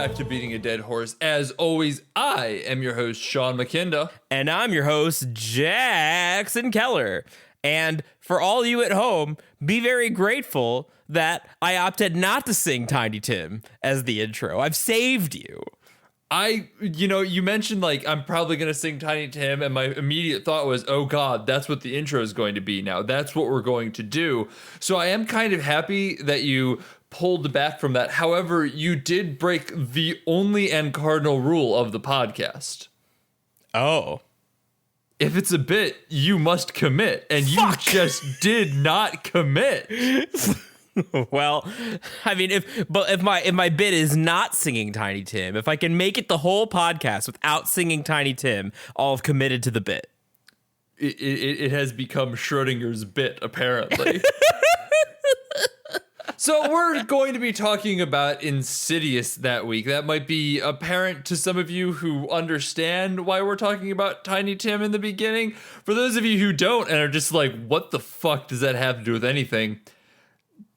back to Beating a Dead Horse. As always, I am your host, Sean McKinda. And I'm your host, Jackson Keller. And for all you at home, be very grateful that I opted not to sing Tiny Tim as the intro. I've saved you. You mentioned, I'm probably going to sing Tiny Tim, and my immediate thought was, oh God, that's what the intro is going to be now. That's what we're going to do. So I am kind of happy that you pulled back from that. However, you did break the only and cardinal rule of the podcast. Oh. If it's a bit, you must commit, and you just did not commit. Well, I mean, if my bit is not singing Tiny Tim, if I can make it the whole podcast without singing Tiny Tim, I'll have committed to the bit. It has become Schrodinger's bit, apparently. So we're going to be talking about Insidious that week. That might be apparent to some of you who understand why we're talking about Tiny Tim in the beginning. For those of you who don't and are just like, what the fuck does that have to do with anything?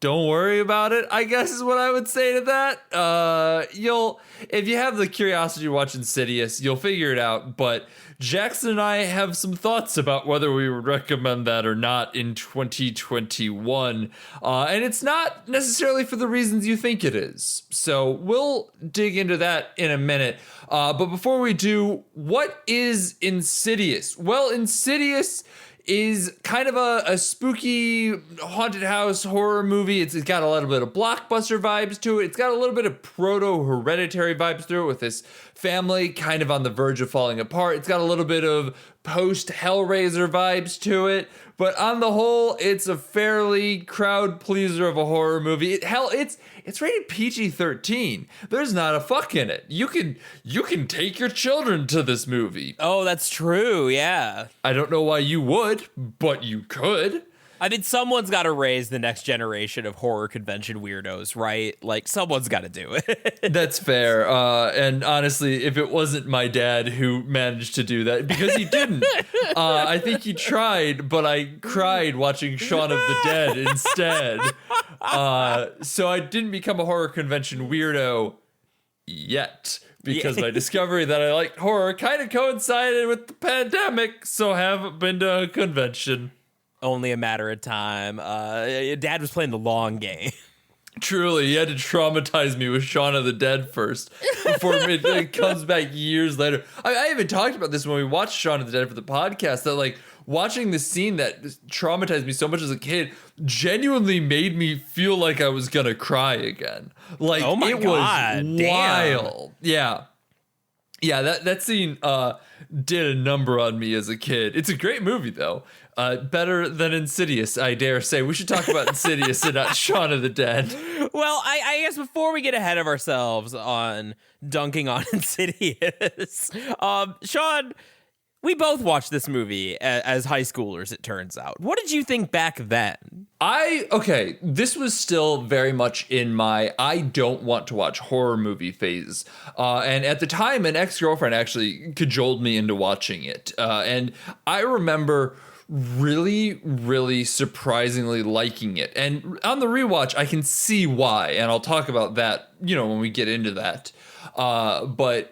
Don't worry about it, I guess is what I would say to that. If you have the curiosity to watch Insidious, you'll figure it out. But Jackson and I have some thoughts about whether we would recommend that or not in 2021. And it's not necessarily for the reasons you think it is. So we'll dig into that in a minute. But before we do, what is Insidious? Well, Insidious is kind of a spooky haunted house horror movie. It's got a little bit of blockbuster vibes to it. It's got a little bit of proto-hereditary vibes through it with this family kind of on the verge of falling apart. It's got a little bit of post-Hellraiser vibes to it. But on the whole, it's a fairly crowd pleaser of a horror movie. It's rated PG-13. There's not a fuck in it. You can take your children to this movie. Oh, that's true. Yeah. I don't know why you would, but you could. I mean, someone's got to raise the next generation of horror convention weirdos, right? Like, someone's got to do it. That's fair. And honestly, if it wasn't my dad who managed to do that, because he didn't. I think he tried, but I cried watching Shaun of the Dead instead. So I didn't become a horror convention weirdo yet. Because my discovery that I liked horror kind of coincided with the pandemic, so I haven't been to a convention. Only a matter of time. Dad was playing the long game. Truly, he had to traumatize me with Shaun of the Dead first before it comes back years later. I even talked about this when we watched Shaun of the Dead for the podcast, that watching the scene that traumatized me so much as a kid genuinely made me feel like I was gonna cry again. Oh my God, was wild. Damn. Yeah, that scene did a number on me as a kid. It's a great movie, though. Better than Insidious, I dare say. We should talk about Insidious and not Shaun of the Dead. Well, I guess before we get ahead of ourselves on dunking on Insidious, Sean, we both watched this movie as high schoolers, it turns out. What did you think back then? This was still very much in my I don't want to watch horror movie phase. And at the time, an ex-girlfriend actually cajoled me into watching it. And I remember really, really surprisingly liking it. And on the rewatch, I can see why. And I'll talk about that, when we get into that. But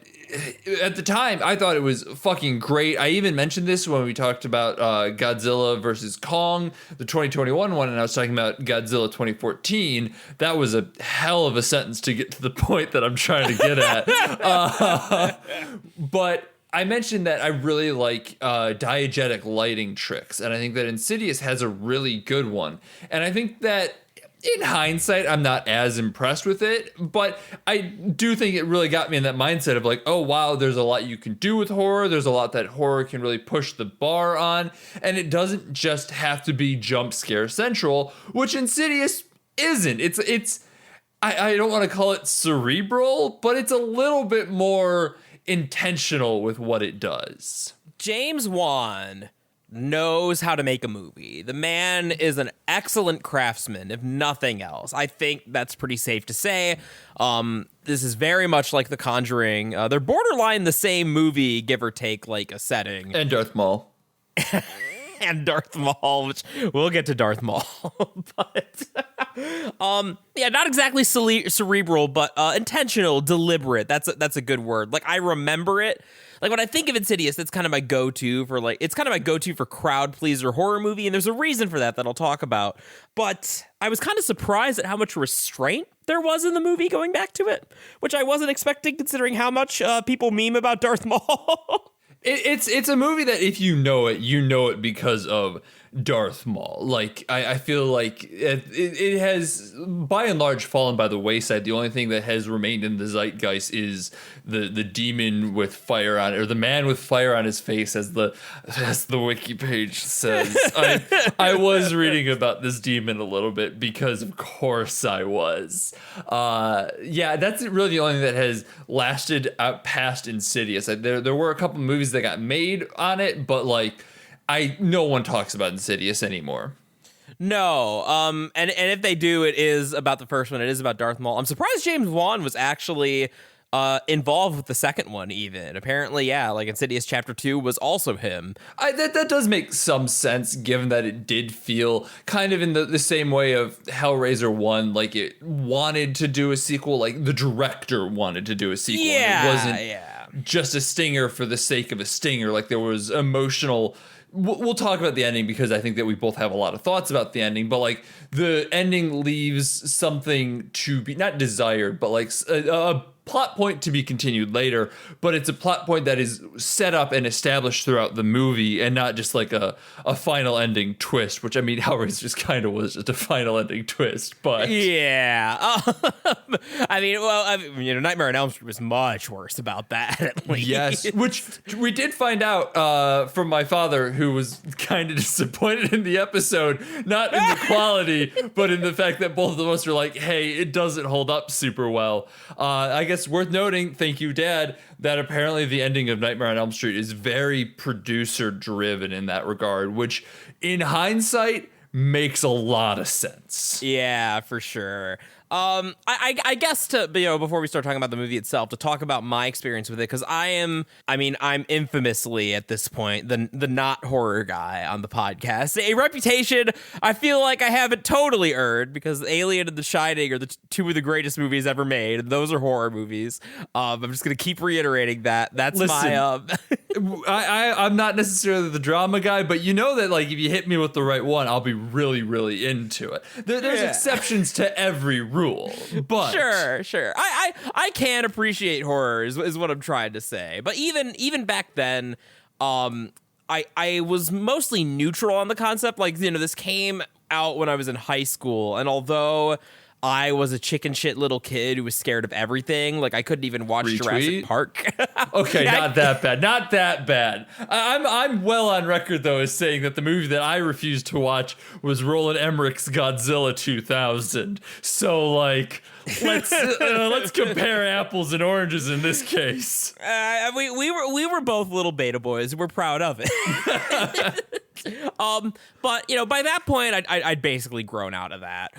at the time, I thought it was fucking great. I even mentioned this when we talked about Godzilla versus Kong, the 2021 one, and I was talking about Godzilla 2014. That was a hell of a sentence to get to the point that I'm trying to get at. But I mentioned that I really like diegetic lighting tricks, and I think that Insidious has a really good one. And I think that in hindsight, I'm not as impressed with it, but I do think it really got me in that mindset of oh, wow, there's a lot you can do with horror. There's a lot that horror can really push the bar on, and it doesn't just have to be jump scare central, which Insidious isn't. I don't want to call it cerebral, but it's a little bit more intentional with what it does. James Wan knows how to make a movie. The man is an excellent craftsman, if nothing else. I think that's pretty safe to say. This is very much like The Conjuring. They're borderline the same movie, give or take a setting. And Darth Maul. and Darth Maul, which we'll get to Darth Maul, but yeah, not exactly cerebral, but intentional, deliberate. That's a good word. Like, I remember it. Like, when I think of Insidious, that's kind of my go-to for, like, it's kind of my go-to for crowd pleaser horror movie, and there's a reason for that I'll talk about. But I was kind of surprised at how much restraint there was in the movie going back to it, which I wasn't expecting considering how much people meme about Darth Maul. It's a movie that if you know it because of Darth Maul. Like, I feel like it has by and large fallen by the wayside. The only thing that has remained in the zeitgeist is the demon with fire on it, or the man with fire on his face, as the wiki page says. I was reading about this demon a little bit because of course I was. Yeah, that's really the only thing that has lasted out past Insidious. There were a couple movies that got made on it, but like, no one talks about Insidious anymore. No, and if they do, it is about the first one. It is about Darth Maul. I'm surprised James Wan was actually involved with the second one even. Apparently, yeah, like Insidious Chapter 2 was also him. That does make some sense, given that it did feel kind of in the same way of Hellraiser 1, like it wanted to do a sequel, like the director wanted to do a sequel. Yeah, and it wasn't just a stinger for the sake of a stinger. Like, there was emotional... We'll talk about the ending because I think that we both have a lot of thoughts about the ending, but like the ending leaves something to be not desired, but like a plot point to be continued later, but it's a plot point that is set up and established throughout the movie and not just like a final ending twist, which I mean, Hellraiser just kind of was just a final ending twist, but... Yeah. I mean, you know, Nightmare on Elm Street was much worse about that, at least. Yes, which we did find out from my father, who was kind of disappointed in the episode, not in the quality, but in the fact that both of us were like, hey, it doesn't hold up super well. I guess worth noting, thank you, Dad, that apparently the ending of Nightmare on Elm Street is very producer driven in that regard, which in hindsight makes a lot of sense. Yeah, for sure. I guess before we start talking about the movie itself, to talk about my experience with it, because I'm infamously at this point the not horror guy on the podcast. A reputation I feel like I haven't totally earned, because Alien and The Shining are two of the greatest movies ever made, and those are horror movies. I'm just gonna keep reiterating that. That's Listen, I'm not necessarily the drama guy, but you know that like if you hit me with the right one, I'll be really, really into it. There's exceptions to every rule. But sure. I can appreciate horror is what I'm trying to say. But even back then, I was mostly neutral on the concept. Like, you know, this came out when I was in high school, and although I was a chicken shit little kid who was scared of everything, like I couldn't even watch Jurassic Park. Okay, not that bad. I'm well on record though as saying that the movie that I refused to watch was Roland Emmerich's Godzilla 2000. So like, let's compare apples and oranges in this case. We were both little beta boys. We're proud of it. But you know, by that point, I'd basically grown out of that.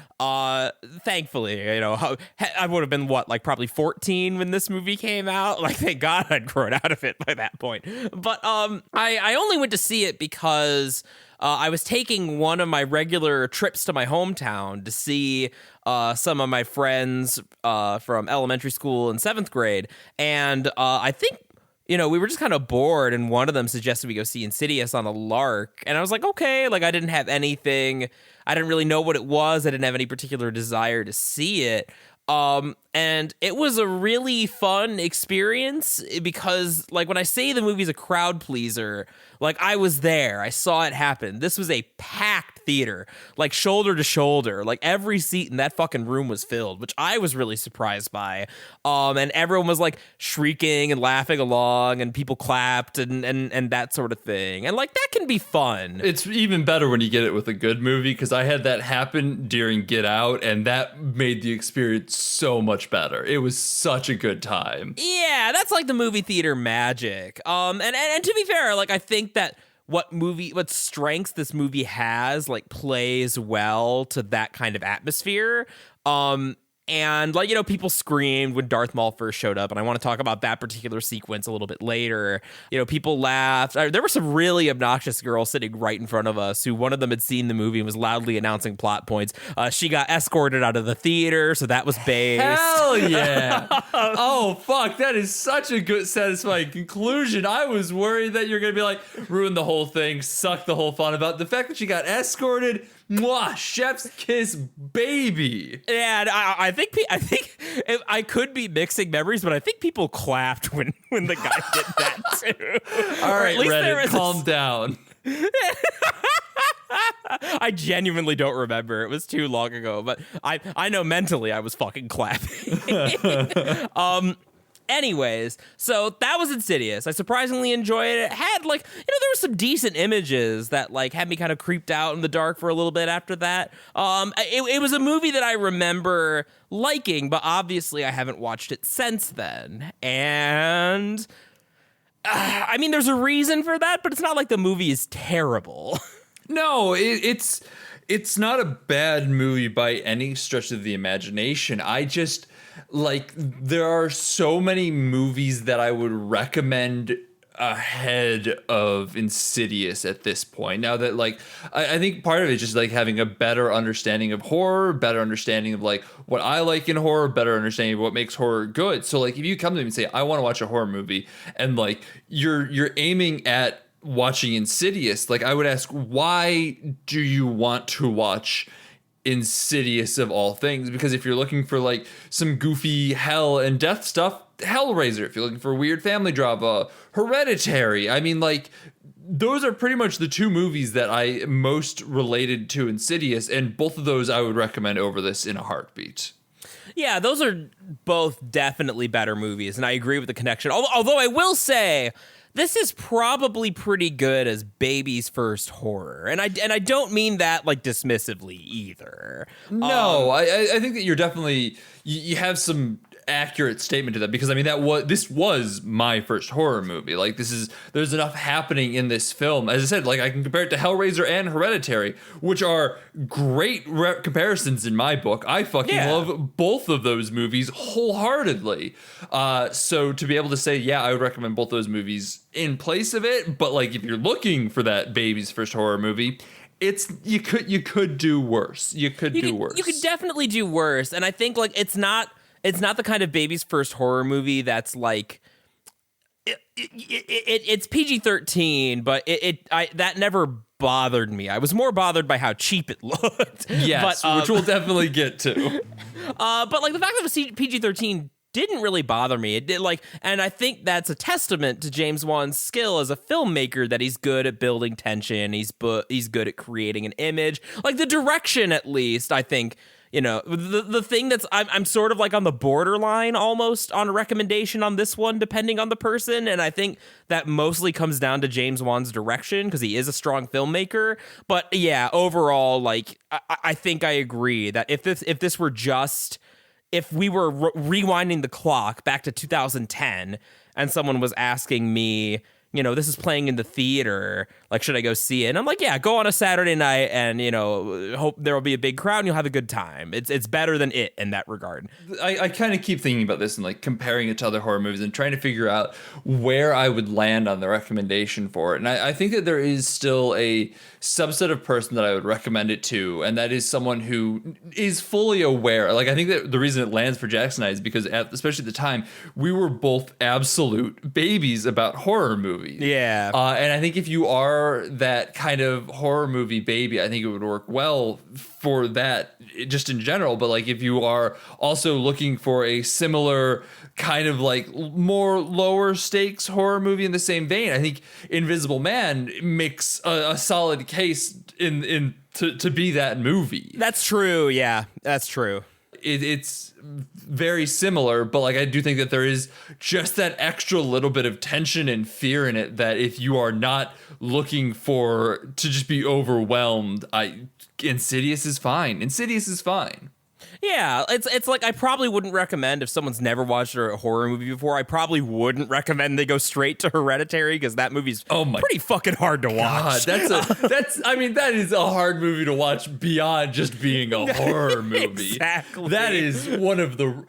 Thankfully, you know, I would have been probably 14 when this movie came out. Like, thank God I'd grown out of it by that point. But I only went to see it because I was taking one of my regular trips to my hometown to see some of my friends from elementary school and 7th grade, and I think, you know, we were just kind of bored, and one of them suggested we go see Insidious on a lark. And I was like, okay, like I didn't have anything. I didn't really know what it was. I didn't have any particular desire to see it. And it was a really fun experience because, like, when I say the movie's a crowd pleaser, like, I was there. I saw it happen. This was a packed theater, like, shoulder to shoulder. Like, every seat in that fucking room was filled, which I was really surprised by. And everyone was, like, shrieking and laughing along, and people clapped and that sort of thing. And, like, that can be fun. It's even better when you get it with a good movie, because I had that happen during Get Out, and that made the experience so much better. It was such a good time. Yeah, that's like the movie theater magic. And to be fair, like, I think that what strengths this movie has, like, plays well to that kind of atmosphere. And, like, people screamed when Darth Maul first showed up, and I want to talk about that particular sequence a little bit later. People laughed. There were some really obnoxious girls sitting right in front of us who one of them had seen the movie and was loudly announcing plot points. She got escorted out of the theater, so that was based. Hell yeah. Oh, fuck. That is such a good, satisfying conclusion. I was worried that you're going to be like, ruin the whole thing, suck the whole fun about the fact that she got escorted. Mwah, chef's kiss, baby. And I think I could be mixing memories, but I think people clapped when the guy did that too. All right, Reddit, calm down. I genuinely don't remember. It was too long ago, but I know mentally I was fucking clapping. Anyways, so that was Insidious. I surprisingly enjoyed it. It had, there were some decent images that, had me kind of creeped out in the dark for a little bit after that. It was a movie that I remember liking, but obviously I haven't watched it since then. And, there's a reason for that, but it's not like the movie is terrible. No, it's not a bad movie by any stretch of the imagination. I just... there are so many movies that I would recommend ahead of Insidious at this point. Now that, I think part of it is just, having a better understanding of horror, better understanding of, what I like in horror, better understanding of what makes horror good. So, if you come to me and say, I want to watch a horror movie, and, you're aiming at watching Insidious, I would ask, why do you want to watch Insidious of all things? Because if you're looking for some goofy hell and death stuff, Hellraiser. If you're looking for weird family drama, Hereditary. Those are pretty much the two movies that I most related to Insidious, and both of those I would recommend over this in a heartbeat. Yeah, those are both definitely better movies, and I agree with the connection. Although I will say, this is probably pretty good as baby's first horror. And I don't mean that dismissively either. No, I think that you're definitely, you have some accurate statement to that, because this was my first horror movie. There's enough happening in this film. As I said, I can compare it to Hellraiser and Hereditary, which are great comparisons in my book. I fucking love both of those movies wholeheartedly. So to be able to say, yeah, I would recommend both those movies in place of it, but if you're looking for that baby's first horror movie, you could do worse. You could do worse. You could definitely do worse. And I think it's not the kind of baby's first horror movie that's it's PG-13, but that never bothered me. I was more bothered by how cheap it looked. Yes, but, which we'll definitely get to. But the fact that it was PG-13 didn't really bother me. It did, and I think that's a testament to James Wan's skill as a filmmaker, that he's good at building tension. He's good at creating an image. The direction, at least, I think. The thing that's I'm sort of on the borderline almost on a recommendation on this one, depending on the person. And I think that mostly comes down to James Wan's direction, because he is a strong filmmaker. But yeah, overall, I think I agree that if this were just, if we were rewinding the clock back to 2010 and someone was asking me, this is playing in the theater, should I go see it? And I'm yeah, go on a Saturday night and, hope there will be a big crowd and you'll have a good time. It's better than It in that regard. I kind of keep thinking about this and comparing it to other horror movies and trying to figure out where I would land on the recommendation for it. And I think that there is still a subset of person that I would recommend it to, and that is someone who is fully aware. I think that the reason it lands for Jackson and I is because, especially at the time, we were both absolute babies about horror movies. Yeah. And I think if you are that kind of horror movie baby, I think it would work well for that just in general. But if you are also looking for a similar kind of more lower stakes horror movie in the same vein, I think Invisible Man makes a solid case to be that movie. That's true. Yeah, that's true. It's very similar, but I do think that there is just that extra little bit of tension and fear in it, that if you are not looking to just be overwhelmed, Insidious is fine. Insidious is fine. Yeah, it's like I probably wouldn't recommend if someone's never watched a horror movie before. I probably wouldn't recommend they go straight to Hereditary because that movie's pretty fucking hard to watch. That is a hard movie to watch beyond just being a horror movie. Exactly. That is one of the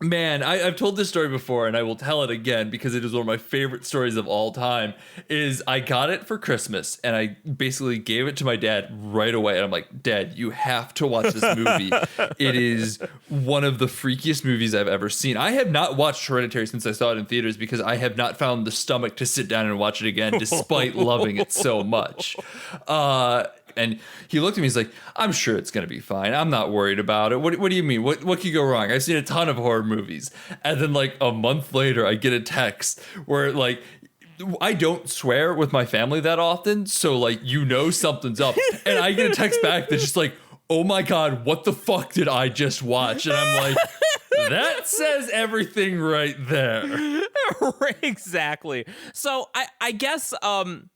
Man, I've told this story before, and I will tell it again because it is one of my favorite stories of all time. Is I got it for Christmas, and I basically gave it to my dad right away. And I'm like, Dad, you have to watch this movie. It is one of the freakiest movies I've ever seen. I have not watched Hereditary since I saw it in theaters because I have not found the stomach to sit down and watch it again, despite loving it so much. And he looked at me, he's like, I'm sure it's going to be fine. I'm not worried about it. What do you mean? What could go wrong? I've seen a ton of horror movies. And then like a month later, I get a text where like, I don't swear with my family that often. So like, something's up. And I get a text back that's just like, oh my God, what the fuck did I just watch? And I'm like, that says everything right there. Exactly. So I guess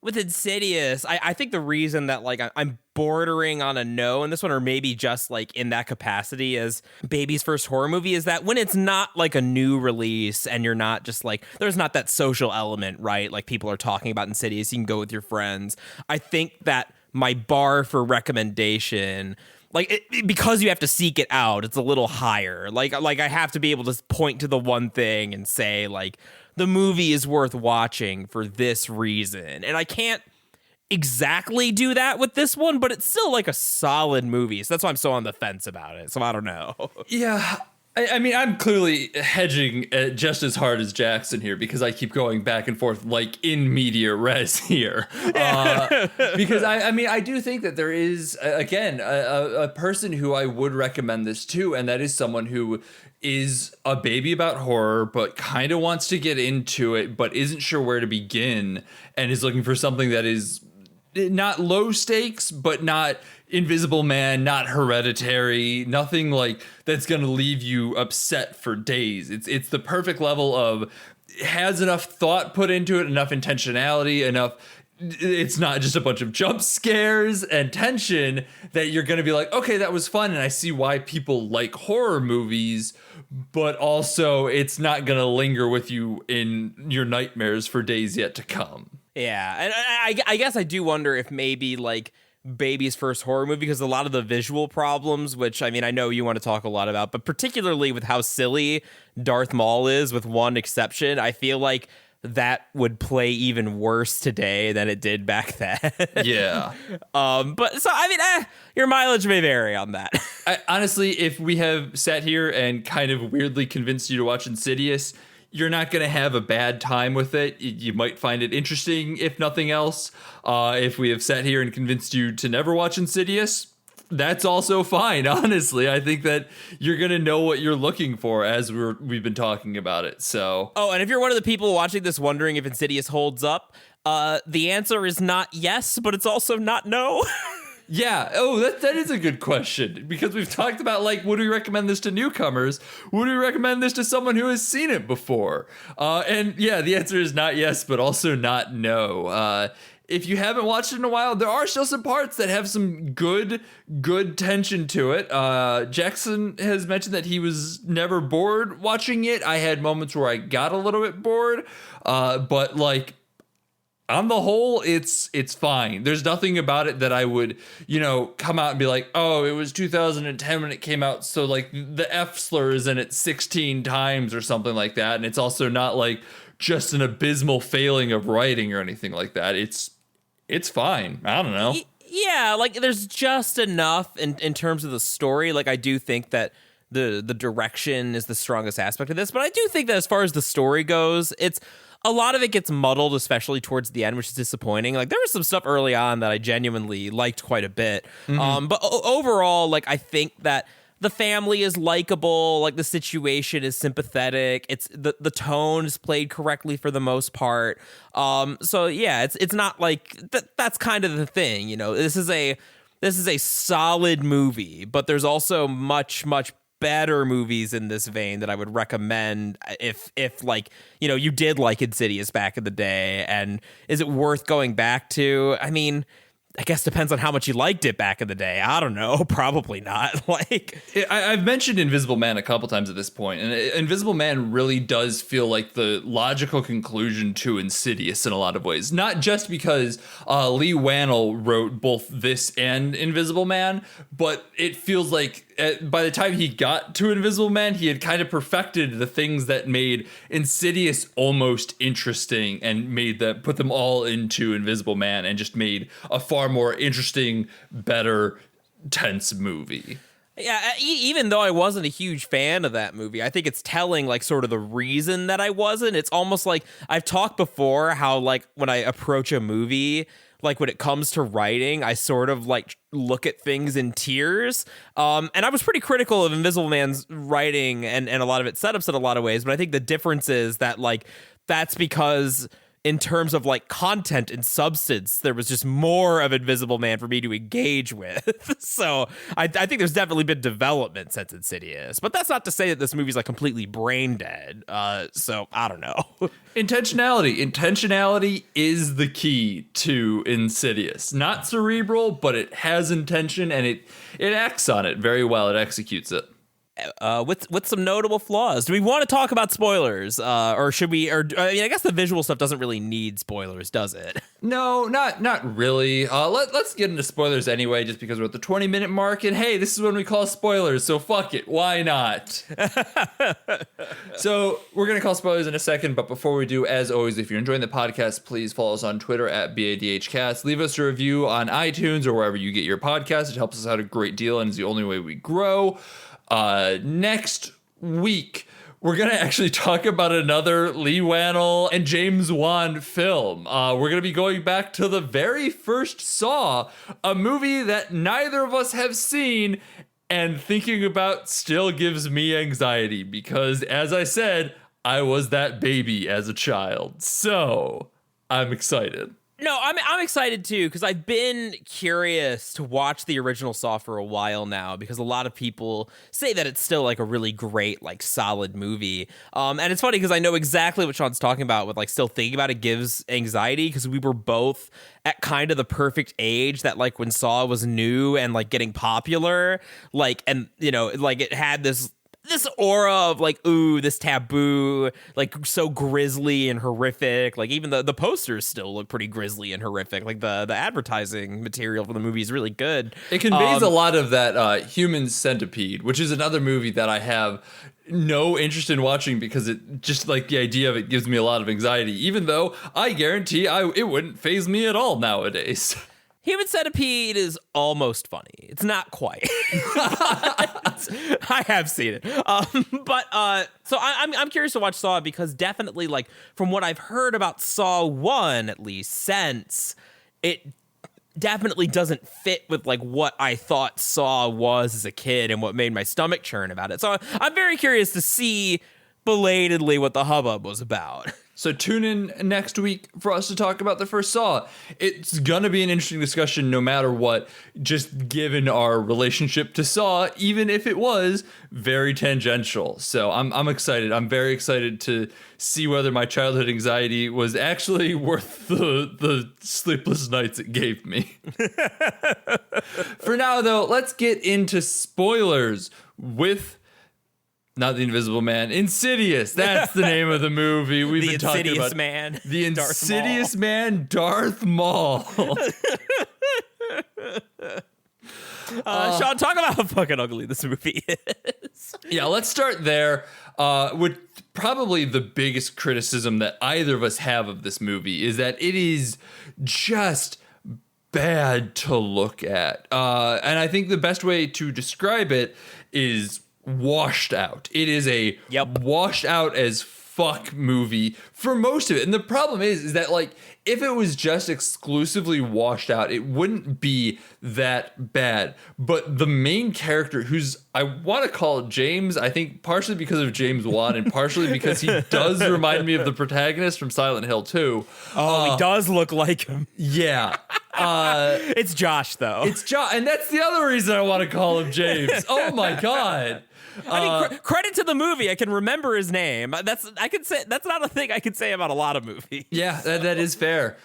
with Insidious, I think the reason that like I'm bordering on a no in this one, or maybe just like in that capacity as baby's first horror movie, is that when it's not like a new release and you're not just like, there's not that social element, right? Like people are talking about Insidious, you can go with your friends. I think that my bar for recommendation, because you have to seek it out, it's a little higher. Like I have to be able to point to the one thing and say like the movie is worth watching for this reason. And I can't exactly do that with this one, but it's still like a solid movie. So that's why I'm so on the fence about it. So I don't know. Yeah. I mean, I'm clearly hedging just as hard as Jackson here because I keep going back and forth like in media res here. Because I do think that there is, again, a person who I would recommend this to, and that is someone who is a baby about horror, but kind of wants to get into it, but isn't sure where to begin, and is looking for something that is not low stakes, but not Invisible Man, not Hereditary, nothing like that's going to leave you upset for days. It's the perfect level of, has enough thought put into it, enough intentionality, enough. It's not just a bunch of jump scares and tension that you're going to be like, okay, that was fun, and I see why people like horror movies, but also it's not going to linger with you in your nightmares for days yet to come. Yeah, and I guess I do wonder if maybe like baby's first horror movie, because a lot of the visual problems, which I mean I know you want to talk a lot about, but particularly with how silly Darth Maul is, with one exception, I feel like that would play even worse today than it did back then. Yeah. But so I mean, your mileage may vary on that. Honestly, if we have sat here and kind of weirdly convinced you to watch Insidious, you're not going to have a bad time with it. You might find it interesting, if nothing else. If we have sat here and convinced you to never watch Insidious, that's also fine, honestly. I think that you're going to know what you're looking for as we've been talking about it. So. Oh, and if you're one of the people watching this wondering if Insidious holds up, the answer is not yes, but it's also not no. Yeah. Oh, that is a good question, because we've talked about, like, would we recommend this to newcomers? Would we recommend this to someone who has seen it before? And yeah, the answer is not yes, but also not no. If you haven't watched it in a while, there are still some parts that have some good tension to it. Jackson has mentioned that he was never bored watching it. I had moments where I got a little bit bored, but like, on the whole, it's fine. There's nothing about it that I would, come out and be like, oh, it was 2010 when it came out, so like the F slur is in it 16 times or something like that. And it's also not like just an abysmal failing of writing or anything like that. It's fine. I don't know. Yeah, like there's just enough in terms of the story. Like I do think that the direction is the strongest aspect of this, but I do think that as far as the story goes, a lot of it gets muddled, especially towards the end, which is disappointing. Like there was some stuff early on that I genuinely liked quite a bit. Mm-hmm. But overall, like I think that the family is likable, like the situation is sympathetic. It's the tone is played correctly for the most part. So yeah, it's not like that's kind of the thing, This is a solid movie, but there's also much better movies in this vein that I would recommend if like, you did like Insidious back in the day, and is it worth going back to? I mean, I guess depends on how much you liked it back in the day. I don't know. Probably not. Like, I've mentioned Invisible Man a couple times at this point, and Invisible Man really does feel like the logical conclusion to Insidious in a lot of ways. Not just because Lee Wannell wrote both this and Invisible Man, but it feels like by the time he got to Invisible Man, he had kind of perfected the things that made Insidious almost interesting and put them all into Invisible Man and just made a far more interesting, better, tense movie. Yeah, even though I wasn't a huge fan of that movie, I think it's telling, like, sort of the reason that I wasn't. It's almost like I've talked before how, like, when I approach a movie, like, when it comes to writing, I sort of, like, look at things in tiers. And I was pretty critical of Invisible Man's writing and a lot of its setups in a lot of ways. But I think the difference is that, like, that's because in terms of, like, content and substance, there was just more of Invisible Man for me to engage with. So I think there's definitely been development since Insidious. But that's not to say that this movie's, like, completely brain dead. So I don't know. Intentionality is the key to Insidious. Not cerebral, but it has intention, and it acts on it very well. It executes it. With some notable flaws. Do we want to talk about spoilers, or should we? Or I mean, I guess the visual stuff doesn't really need spoilers, does it? No, not really. Let's get into spoilers anyway, just because we're at the 20-minute mark, and hey, this is when we call spoilers, so fuck it, why not? So we're gonna call spoilers in a second, but before we do, as always, if you're enjoying the podcast, please follow us on Twitter at BADHcast. Leave us a review on iTunes or wherever you get your podcast. It helps us out a great deal and is the only way we grow. Next week, we're going to actually talk about another Lee Wannell and James Wan film. We're going to be going back to the very first Saw, a movie that neither of us have seen, and thinking about still gives me anxiety because, as I said, I was that baby as a child. So, I'm excited. No, I'm excited too because I've been curious to watch the original Saw for a while now because a lot of people say that it's still like a really great, like, solid movie. And it's funny because I know exactly what Sean's talking about with, like, still thinking about it gives anxiety because we were both at kind of the perfect age that, like, when Saw was new and, like, getting popular, like, and, you know, like, it had this aura of, like, ooh, this taboo, like, so grisly and horrific. Like, even the posters still look pretty grisly and horrific. Like, the advertising material for the movie is really good. It conveys a lot of that Human Centipede, which is another movie that I have no interest in watching because it just, like, the idea of it gives me a lot of anxiety, even though I guarantee it wouldn't faze me at all nowadays. Human Centipede is almost funny. It's not quite. I have seen it. So I'm curious to watch Saw because definitely, like, from what I've heard about Saw 1, at least, since it definitely doesn't fit with, like, what I thought Saw was as a kid and what made my stomach churn about it. So I'm very curious to see belatedly what the hubbub was about. So tune in next week for us to talk about the first Saw. It's gonna be an interesting discussion no matter what, just given our relationship to Saw, even if it was very tangential. So I'm excited. I'm very excited to see whether my childhood anxiety was actually worth the sleepless nights it gave me. For now, though, let's get into spoilers with not The Invisible Man, Insidious. That's the name of the movie we've been talking about. Man, The Insidious Man, Darth Maul. Sean, talk about how fucking ugly this movie is. Yeah, let's start there with probably the biggest criticism that either of us have of this movie is that it is just bad to look at. And I think the best way to describe it is washed out. It is a washed out as fuck movie for most of it. And the problem is that, like, if it was just exclusively washed out, it wouldn't be that bad. But the main character, who's, I want to call James, I think partially because of James Wan and partially because he does remind me of the protagonist from Silent Hill 2. Oh, he does look like him. Yeah. It's Josh, though. It's Josh, and that's the other reason I want to call him James. Oh my God. I mean, credit to the movie. I can remember his name. That's not a thing I could say about a lot of movies. Yeah, that is fair.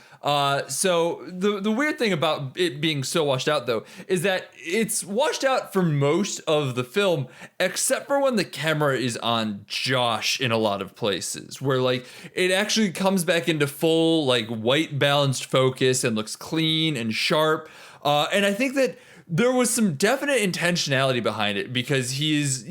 So the weird thing about it being so washed out, though, is that it's washed out for most of the film, except for when the camera is on Josh in a lot of places, where like it actually comes back into full like white balanced focus and looks clean and sharp. And I think that there was some definite intentionality behind it because he's,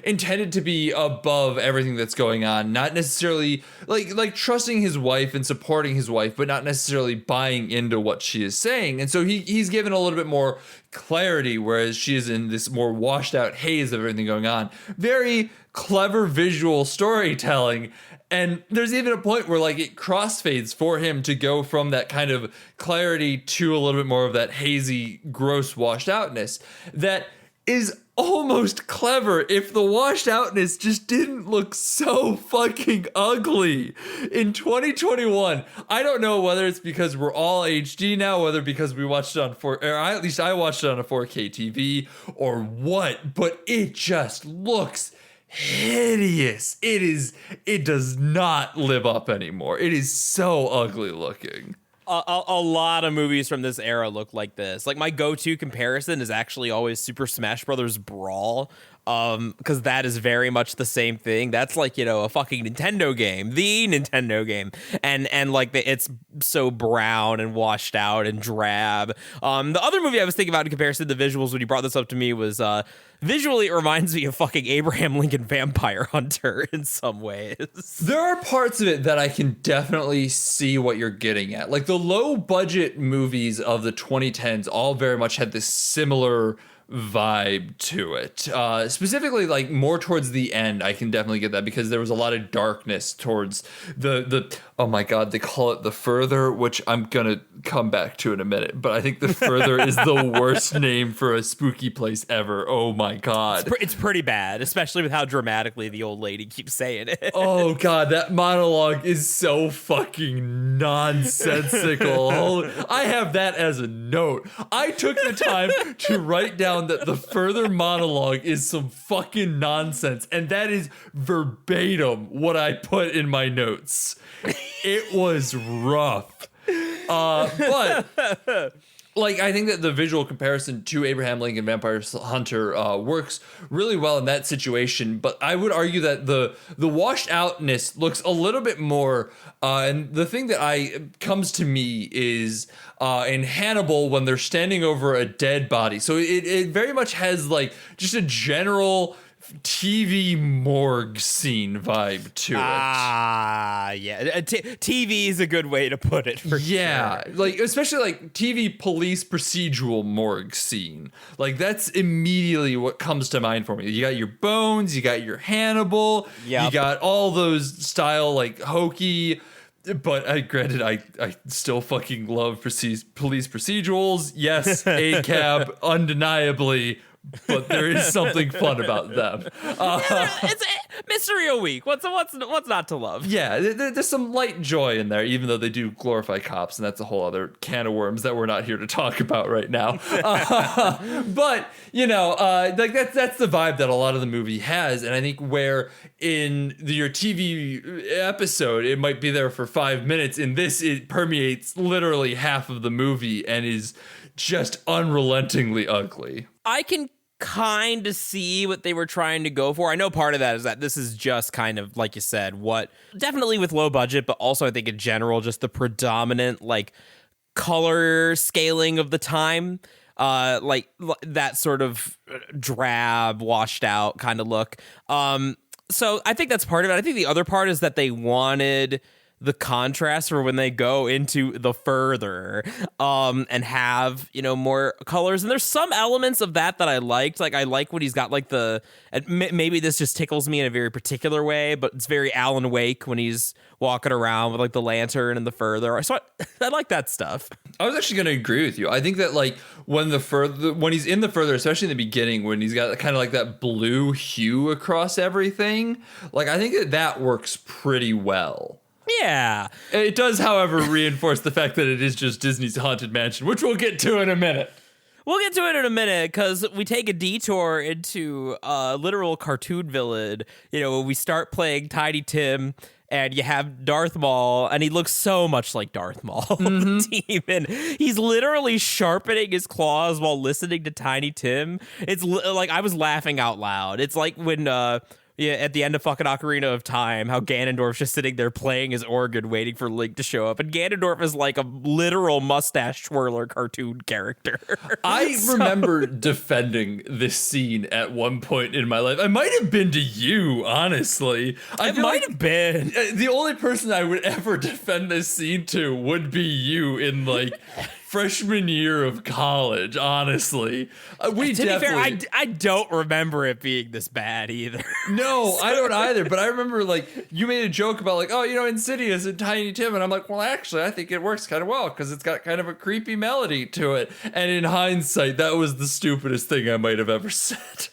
intended to be above everything that's going on, not necessarily like trusting his wife and supporting his wife, but not necessarily buying into what she is saying. And so he's given a little bit more clarity, whereas she is in this more washed out haze of everything going on. Very clever visual storytelling. And there's even a point where like it crossfades for him to go from that kind of clarity to a little bit more of that hazy, gross washed outness that is almost clever if the washed outness just didn't look so fucking ugly. In 2021, I don't know whether it's because we're all HD now, whether because we watched it on at least I watched it on a 4K TV or what, but it just looks hideous. It does not live up anymore. It is so ugly looking. A lot of movies from this era look like this. Like my go-to comparison is actually always Super Smash Brothers Brawl, because that is very much the same thing. That's like, a fucking Nintendo game, the Nintendo game, and like it's so brown and washed out and drab. The other movie I was thinking about in comparison to the visuals when you brought this up to me was visually it reminds me of fucking Abraham Lincoln Vampire Hunter in some ways. There are parts of it that I can definitely see what you're getting at. Like the low budget movies of the 2010s all very much had this similar vibe to it. Specifically, like more towards the end, I can definitely get that because there was a lot of darkness towards the oh my god, they call it the Further, which I'm gonna come back to in a minute. But I think the Further is the worst name for a spooky place ever. Oh my god, it's pretty bad, especially with how dramatically the old lady keeps saying it. Oh god, that monologue is so fucking nonsensical. I have that as a note. I took the time to write down that the Further monologue is some fucking nonsense, and that is verbatim what I put in my notes. It was rough. But like I think that the visual comparison to Abraham Lincoln Vampire Hunter works really well in that situation, but I would argue that the washed outness looks a little bit more and the thing that comes to me is in Hannibal when they're standing over a dead body. So it very much has like just a general TV morgue scene vibe to it. Yeah. TV is a good way to put it. Yeah, sure. Like especially like TV police procedural morgue scene. Like that's immediately what comes to mind for me. You got your Bones, you got your Hannibal, you got all those style like hokey. But granted, I still fucking love police procedurals. Yes, ACAB, undeniably. But there is something fun about them. It's Mystery a Week. What's not to love? Yeah, there's some light joy in there, even though they do glorify cops, and that's a whole other can of worms that we're not here to talk about right now. But like that's the vibe that a lot of the movie has, and I think where in your TV episode it might be there for 5 minutes, in this it permeates literally half of the movie and is just unrelentingly ugly. I can kind of see what they were trying to go for. I know part of that is that this is just kind of, like you said, what definitely with low budget, but also I think in general, just the predominant like color scaling of the time. Like that sort of drab, washed out kind of look. So I think that's part of it. I think the other part is that they wanted the contrast for when they go into the Further and have more colors, and there's some elements of that I liked. Like I like when he's got like maybe this just tickles me in a very particular way, but it's very Alan Wake when he's walking around with like the lantern and the Further. So I like that stuff. I was actually going to agree with you. I think that like when he's in the Further, especially in the beginning, when he's got kind of like that blue hue across everything, like I think that works pretty well. Yeah. It does, however, reinforce the fact that it is just Disney's Haunted Mansion, which we'll get to in a minute. We'll get to it in a minute because we take a detour into literal cartoon villain. You know, we start playing Tiny Tim, and you have Darth Maul, and he looks so much like Darth Maul, the demon. He's literally sharpening his claws while listening to Tiny Tim. It's like I was laughing out loud. It's like when at the end of fucking Ocarina of Time, how Ganondorf's just sitting there playing his organ, waiting for Link to show up, and Ganondorf is like a literal mustache twirler cartoon character. I remember defending this scene at one point in my life. I might have been to you, honestly. It might have been. The only person I would ever defend this scene to would be you in like freshman year of college, honestly. We to definitely. be fair, I don't remember it being this bad either. No, I don't either. But I remember like you made a joke about like, oh, you know, Insidious and Tiny Tim, and I'm like, well, actually, I think it works kind of well because it's got kind of a creepy melody to it. And in hindsight, that was the stupidest thing I might have ever said.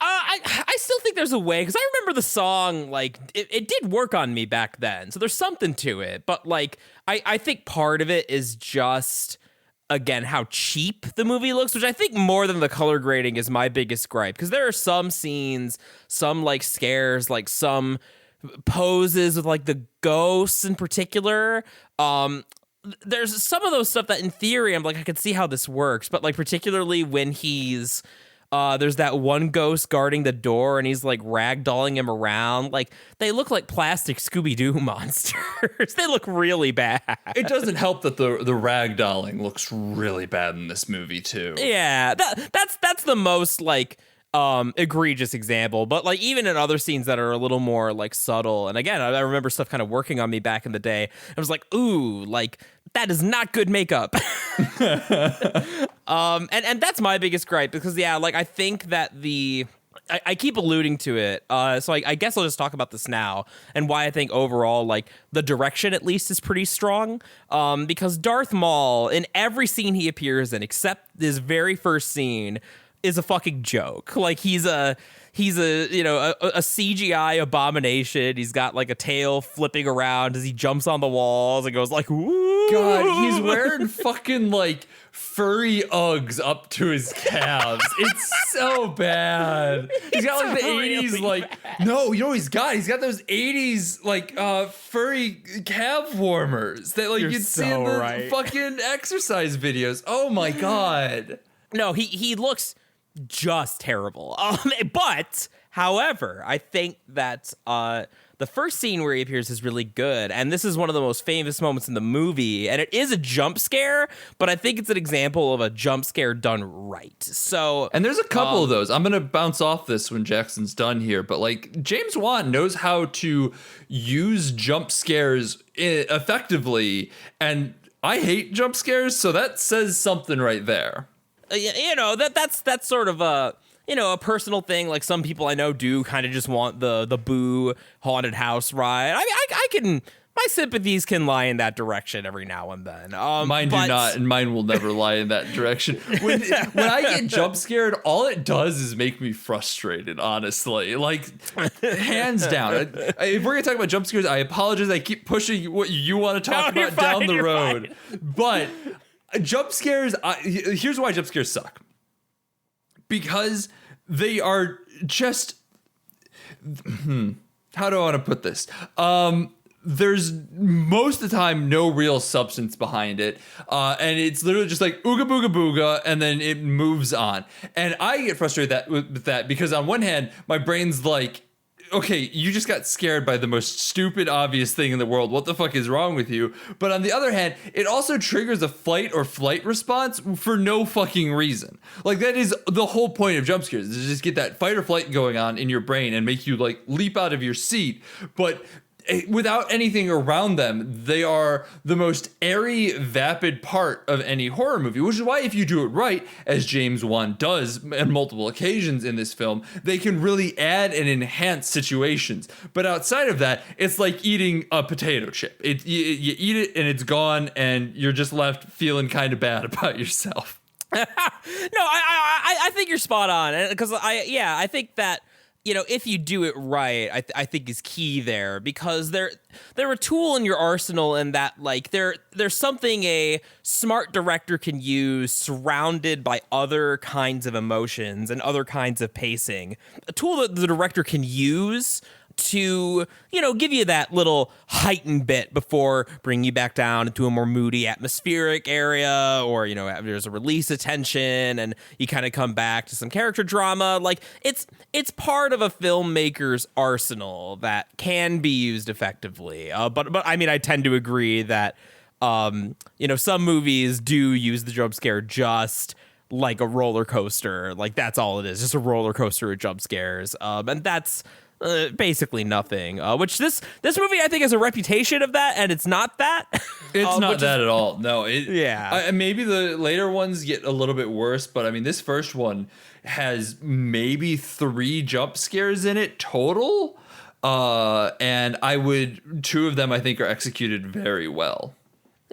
I still think there's a way, because I remember the song, like, it did work on me back then, so there's something to it, but, like, I think part of it is just, again, how cheap the movie looks, which I think more than the color grading is my biggest gripe, because there are some scenes, some, like, scares, like, some poses with, like, the ghosts in particular, there's some of those stuff that in theory I'm like, I could see how this works, but, like, particularly when he's... there's that one ghost guarding the door, and he's like ragdolling him around. Like they look like plastic Scooby-Doo monsters. They look really bad. It doesn't help that the ragdolling looks really bad in this movie too. Yeah, that's the most like egregious example. But like even in other scenes that are a little more like subtle, and again, I remember stuff kind of working on me back in the day. I was like, ooh, like that is not good makeup. And that's my biggest gripe because yeah, like I think that I keep alluding to it. So I guess I'll just talk about this now and why I think overall, like the direction at least is pretty strong. Because Darth Maul in every scene he appears in, except his very first scene, is a fucking joke. Like he's a you know a CGI abomination. He's got like a tail flipping around as he jumps on the walls and goes like, "Ooh." God, he's wearing fucking like furry Uggs up to his calves. It's so bad. He's got like the really 80s like bad. No, you know what he's got? He's got those 80s like furry calf warmers that like You're you'd see so in the right. fucking exercise videos. Oh my god. No, he looks just terrible. But however, I think that the first scene where he appears is really good, and this is one of the most famous moments in the movie, and it is a jump scare, but I think it's an example of a jump scare done right. So, and there's a couple of those. I'm gonna bounce off this when Jackson's done here, but like James Wan knows how to use jump scares effectively, and I hate jump scares, so that says something right there. You know, that's sort of a personal thing. Like some people I know do kind of just want the Boo haunted house ride. I mean, I can, my sympathies can lie in that direction every now and then. Mine do not, and mine will never lie in that direction. When I get jump scared, all it does is make me frustrated, honestly. Like, hands down. If we're going to talk about jump scares, I apologize. I keep pushing what you want to talk about down the road. But jump scares, here's why jump scares suck. Because they are just, how do I want to put this? There's most of the time no real substance behind it. And it's literally just like ooga booga booga, and then it moves on. And I get frustrated with that because on one hand, my brain's like, okay, you just got scared by the most stupid, obvious thing in the world. What the fuck is wrong with you? But on the other hand, it also triggers a fight or flight response for no fucking reason. Like that is the whole point of jump scares, is to just get that fight or flight going on in your brain and make you like leap out of your seat. But without anything around them, they are the most airy, vapid part of any horror movie, which is why if you do it right, as James Wan does on multiple occasions in this film, they can really add and enhance situations. But outside of that, it's like eating a potato chip. You eat it and it's gone, and you're just left feeling kind of bad about yourself. No, I think you're spot on, because I think that if you do it right, I think is key there, because they're a tool in your arsenal, and that like there's something a smart director can use surrounded by other kinds of emotions and other kinds of pacing. A tool that the director can use to, give you that little heightened bit before bringing you back down into a more moody atmospheric area, or, there's a release of tension and you kind of come back to some character drama. Like it's part of a filmmaker's arsenal that can be used effectively. But I mean, I tend to agree that, some movies do use the jump scare just like a roller coaster. Like that's all it is, just a roller coaster of jump scares. And that's basically nothing, which this movie I think has a reputation of that, and it's not that. It's not that at all. No, maybe the later ones get a little bit worse, but I mean this first one has maybe 3 jump scares in it total, and two of them I think are executed very well.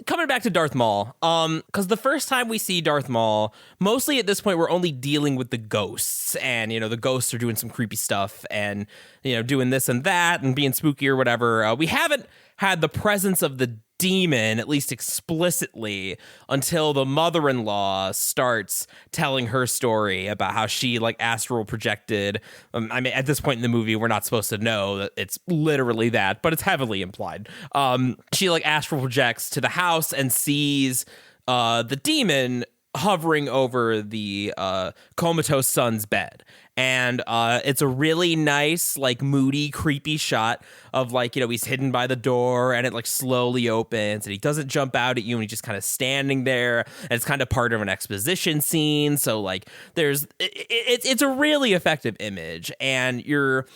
Coming back to Darth Maul, because the first time we see Darth Maul, mostly at this point we're only dealing with the ghosts, and the ghosts are doing some creepy stuff, and doing this and that, and being spooky or whatever. We haven't had the presence of the demon, at least explicitly, until the mother-in-law starts telling her story about how she like astral projected. I mean, at this point in the movie, we're not supposed to know that it's literally that, but it's heavily implied. She like astral projects to the house and sees the demon hovering over the comatose son's bed. And it's a really nice, like, moody, creepy shot of, like, he's hidden by the door, and it, like, slowly opens, and he doesn't jump out at you, and he's just kind of standing there, and it's kind of part of an exposition scene. So, like, it's a really effective image, and you're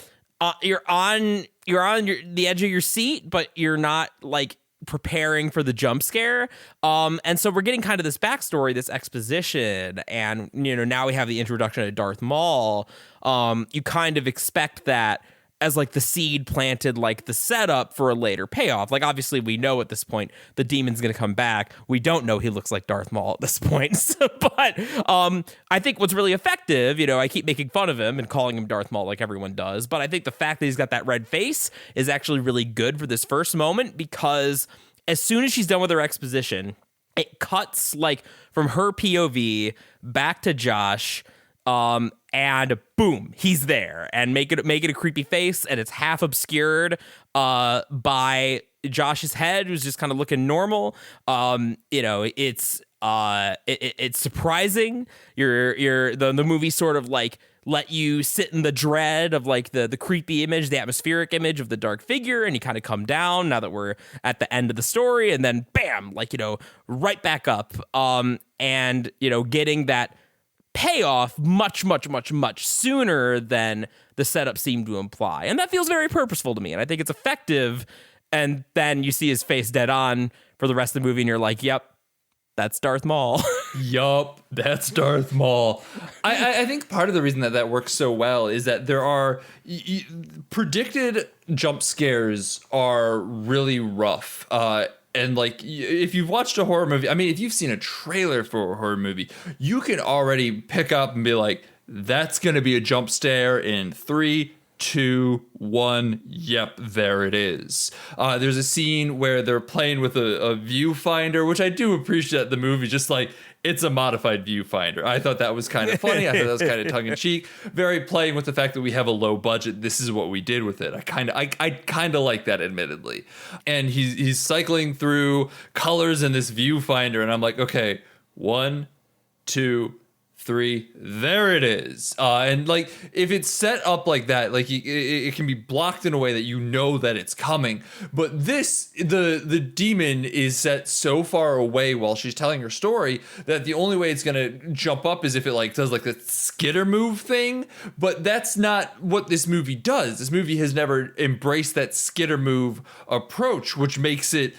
on the edge of your seat, but you're not, like, preparing for the jump scare. And so we're getting kind of this backstory, this exposition, and now we have the introduction of Darth Maul. You kind of expect that as like the seed planted, like the setup for a later payoff. Like obviously we know at this point the demon's going to come back. We don't know he looks like Darth Maul at this point. But I think what's really effective, I keep making fun of him and calling him Darth Maul like everyone does, but I think the fact that he's got that red face is actually really good for this first moment, because as soon as she's done with her exposition, it cuts like from her POV back to Josh, and boom, he's there, and make it a creepy face, and it's half obscured by Josh's head, who's just kind of looking normal. It's surprising. The movie sort of like let you sit in the dread of like the creepy image, the atmospheric image of the dark figure, and you kind of come down now that we're at the end of the story, and then bam, like right back up, and getting that payoff much sooner than the setup seemed to imply, and that feels very purposeful to me, and I think it's effective. And then you see his face dead on for the rest of the movie, and you're like, yep, that's Darth Maul. Yup, that's Darth Maul. I think part of the reason that works so well is that there are predicted jump scares are really rough. And like, if you've watched a horror movie, I mean, if you've seen a trailer for a horror movie, you can already pick up and be like, that's going to be a jump scare in 3, 2, 1. Yep, there it is. There's a scene where they're playing with a viewfinder, which I do appreciate. The movie just like, it's a modified viewfinder. I thought that was kind of funny. I thought that was kind of tongue in cheek. Very playing with the fact that we have a low budget. This is what we did with it. I kind of like that, admittedly. And he's cycling through colors in this viewfinder, and I'm like, okay, 1, 2, 3, there it is. And like, if it's set up like that, like it can be blocked in a way that that it's coming. But the demon is set so far away while she's telling her story that the only way it's gonna jump up is if it like does like the skitter move thing. But that's not what this movie does. This movie has never embraced that skitter move approach, which makes it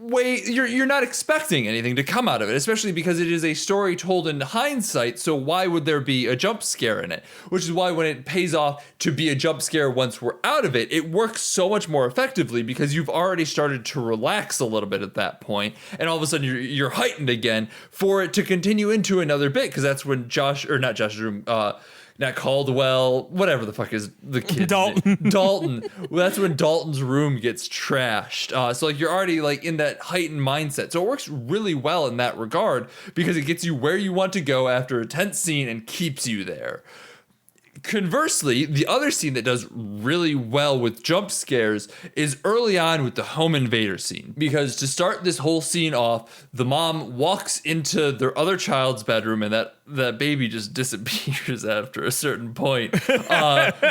you're not expecting anything to come out of it, especially because it is a story told in hindsight. So why would there be a jump scare in it? Which is why when it pays off to be a jump scare once we're out of it, it works so much more effectively because you've already started to relax a little bit at that point, and all of a sudden you're heightened again for it to continue into another bit, because that's when not Caldwell, whatever the fuck is the kid. Dalton. Dalton. Well, that's when Dalton's room gets trashed. So like you're already like in that heightened mindset. So it works really well in that regard because it gets you where you want to go after a tense scene and keeps you there. Conversely, the other scene that does really well with jump scares is early on with the home invader scene. Because to start this whole scene off, the mom walks into their other child's bedroom and that baby just disappears after a certain point,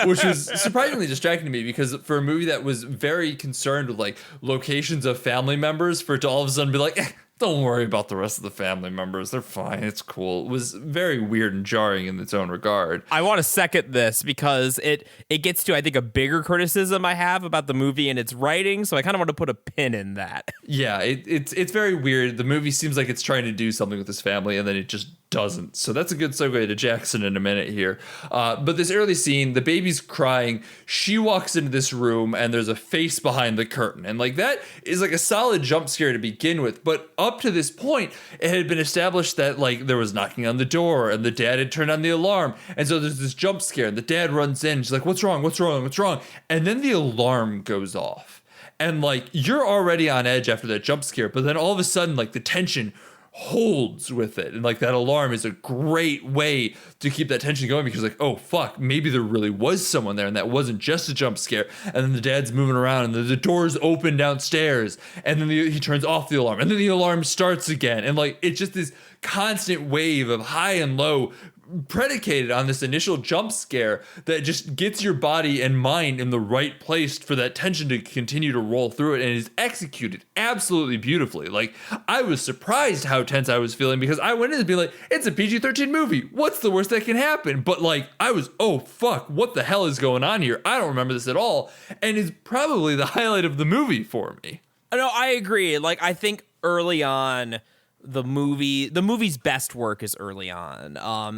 which was surprisingly distracting to me because for a movie that was very concerned with like locations of family members, for it to all of a sudden be like, don't worry about the rest of the family members. They're fine. It's cool. It was very weird and jarring in its own regard. I want to second this because it gets to, I think, a bigger criticism I have about the movie and its writing. So I kind of want to put a pin in that. Yeah, it's very weird. The movie seems like it's trying to do something with his family and then it just doesn't. So that's a good segue to Jackson in a minute here. But this early scene, the baby's crying. She walks into this room and there's a face behind the curtain. And like that is like a solid jump scare to begin with. But up to this point, it had been established that like there was knocking on the door and the dad had turned on the alarm. And so there's this jump scare and the dad runs in. She's like, what's wrong? What's wrong? What's wrong? And then the alarm goes off. And like you're already on edge after that jump scare. But then all of a sudden, like the tension holds with it, and like that alarm is a great way to keep that tension going because like, oh fuck, maybe there really was someone there and that wasn't just a jump scare. And then the dad's moving around and the doors open downstairs and then he turns off the alarm and then the alarm starts again, and like it's just this constant wave of high and low predicated on this initial jump scare that just gets your body and mind in the right place for that tension to continue to roll through it, and is executed absolutely beautifully. Like I was surprised how tense I was feeling because I went in to be like, it's a PG-13 movie, what's the worst that can happen? But like I was, oh fuck, what the hell is going on here? I don't remember this at all, and it's probably the highlight of the movie for me. No, I agree. Like I think early on, the movie's best work is early on.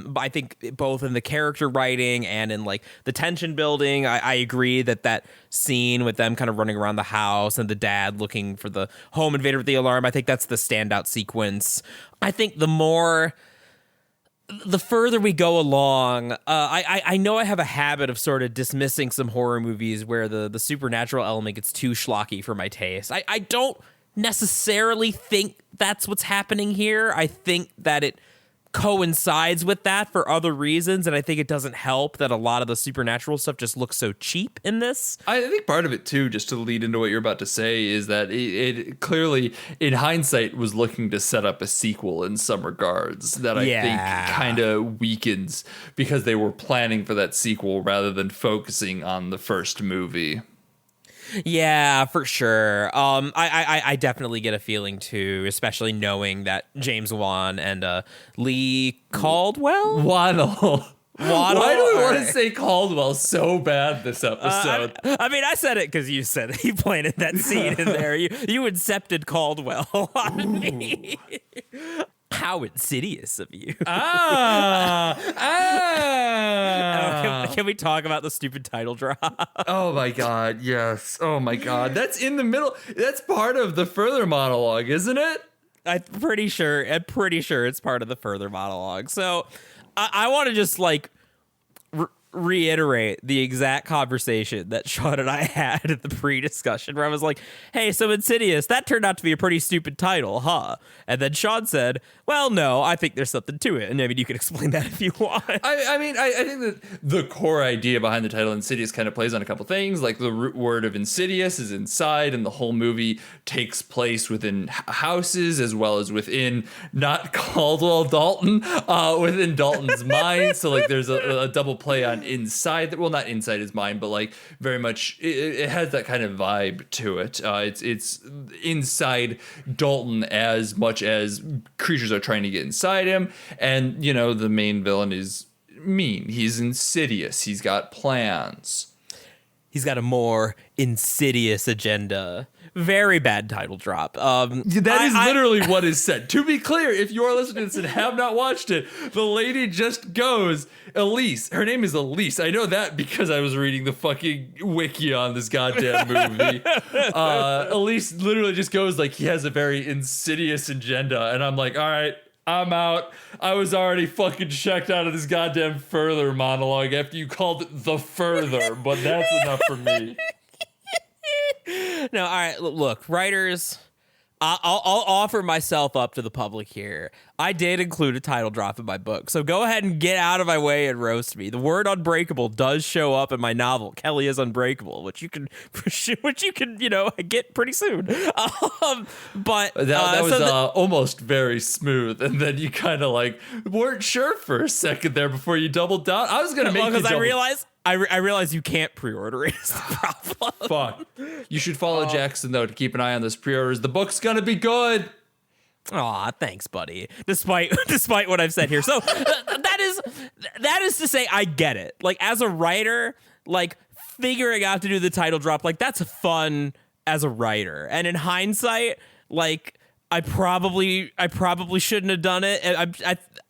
But I think both in the character writing and in like the tension building, I agree that scene with them kind of running around the house and the dad looking for the home invader with the alarm, I think that's the standout sequence. I think the further we go along, I know I have a habit of sort of dismissing some horror movies where the supernatural element gets too schlocky for my taste. I don't necessarily think that's what's happening here. I think that it coincides with that for other reasons, and I think it doesn't help that a lot of the supernatural stuff just looks so cheap in this. I think part of it too, just to lead into what you're about to say, is that it clearly in hindsight was looking to set up a sequel in some regards that I think kind of weakens because they were planning for that sequel rather than focusing on the first movie. Yeah, for sure. I definitely get a feeling too, especially knowing that James Wan and Lee Caldwell? Waddle. Why do we want to Right. say Caldwell so bad this episode? I mean, I said it because you said it. You planted that seed in there. You incepted Caldwell on me. How insidious of you. Can we talk about the stupid title drop? Oh my god, yes. Oh my god. That's in the middle. That's part of the further monologue, isn't it? I'm pretty sure it's part of the further monologue. So I want to just like reiterate the exact conversation that Sean and I had at the pre-discussion where I was like, hey, so Insidious, that turned out to be a pretty stupid title, huh? And then Sean said, well, no, I think there's something to it. And I mean, you can explain that if you want. I mean, I think that the core idea behind the title Insidious kind of plays on a couple things. Like the root word of Insidious is inside, and the whole movie takes place within houses as well as within not Caldwell Dalton, within Dalton's mind. So like there's a double play on inside, well, not inside his mind, but like very much it has that kind of vibe to it. It's inside Dalton as much as creatures are trying to get inside him. And you know, the main villain is mean, he's insidious, he's got plans, he's got a more insidious agenda. Very bad title drop. That is literally what is said. To be clear, if you are listening to this and have not watched it, the lady just goes, Elise. Her name is Elise. I know that because I was reading the fucking wiki on this goddamn movie. Elise literally just goes like, he has a very insidious agenda. And I'm like, all right, I'm out. I was already fucking checked out of this goddamn Further monologue after you called it The Further, but that's enough for me. No, all right, look, writers, I'll offer myself up to the public here. I did include a title drop in my book, so go ahead and get out of my way and roast me. The word unbreakable does show up in my novel, Kelly is Unbreakable, which you can get pretty soon. But that was almost very smooth, and then you kind of like weren't sure for a second there before you doubled down. I was gonna make because I realize you can't pre-order it. Is the problem. Fuck. You should follow Jackson though to keep an eye on those pre-orders. The book's gonna be good. Aw, thanks, buddy. Despite what I've said here, so that is to say, I get it. Like as a writer, like figuring out to do the title drop, like that's fun as a writer. And in hindsight, like I probably shouldn't have done it. And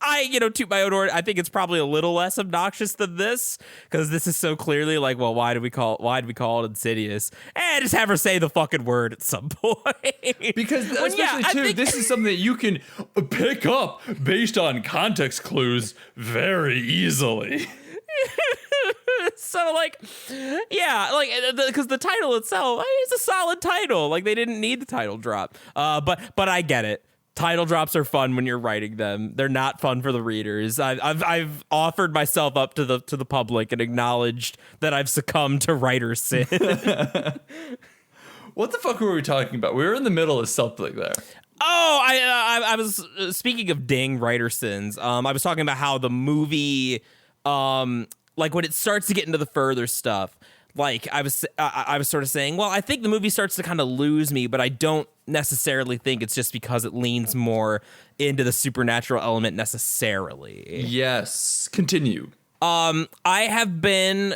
I toot my own horn. I think it's probably a little less obnoxious than this because this is so clearly like, well, why do we call it Insidious? And just have her say the fucking word at some point. Because especially this is something that you can pick up based on context clues very easily. So because the title itself is a solid title. Like they didn't need the title drop. But I get it. Title drops are fun when you're writing them. They're not fun for the readers. I've offered myself up to the public and acknowledged that I've succumbed to writer sin. What the fuck were we talking about? We were in the middle of something there. Oh, I was speaking of ding writer sins. I was talking about how the movie, like when it starts to get into the further stuff, like I was sort of saying, well, I think the movie starts to kind of lose me, but I don't necessarily think it's just because it leans more into the supernatural element necessarily. Yes, continue. I have been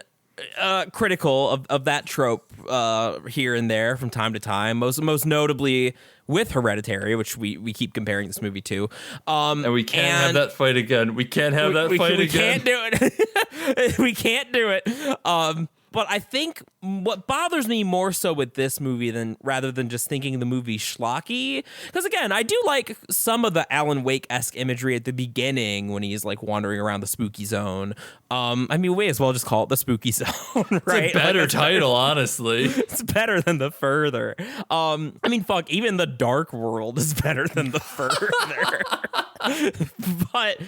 critical of that trope here and there from time to time, most notably with Hereditary, which we keep comparing this movie to. And we can't have that fight again. We can't have that fight again. We can't do it. We can't do it. But I think what bothers me more so with this movie rather than just thinking the movie schlocky, because again, I do like some of the Alan Wake-esque imagery at the beginning when he's like wandering around the spooky zone. I mean, we may as well just call it the spooky zone, right? It's a better title, honestly. It's better than the Further. I mean, fuck, even the Dark World is better than the Further. But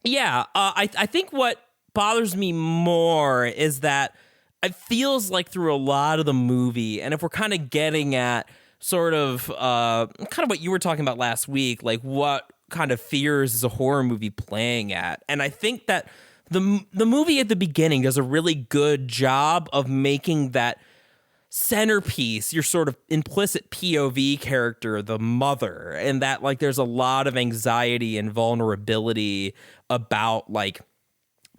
yeah, I think what bothers me more is that it feels like through a lot of the movie, and if we're kind of getting at sort of what you were talking about last week, like what kind of fears is a horror movie playing at? And I think that the movie at the beginning does a really good job of making that centerpiece, your sort of implicit POV character, the mother, and that like there's a lot of anxiety and vulnerability about like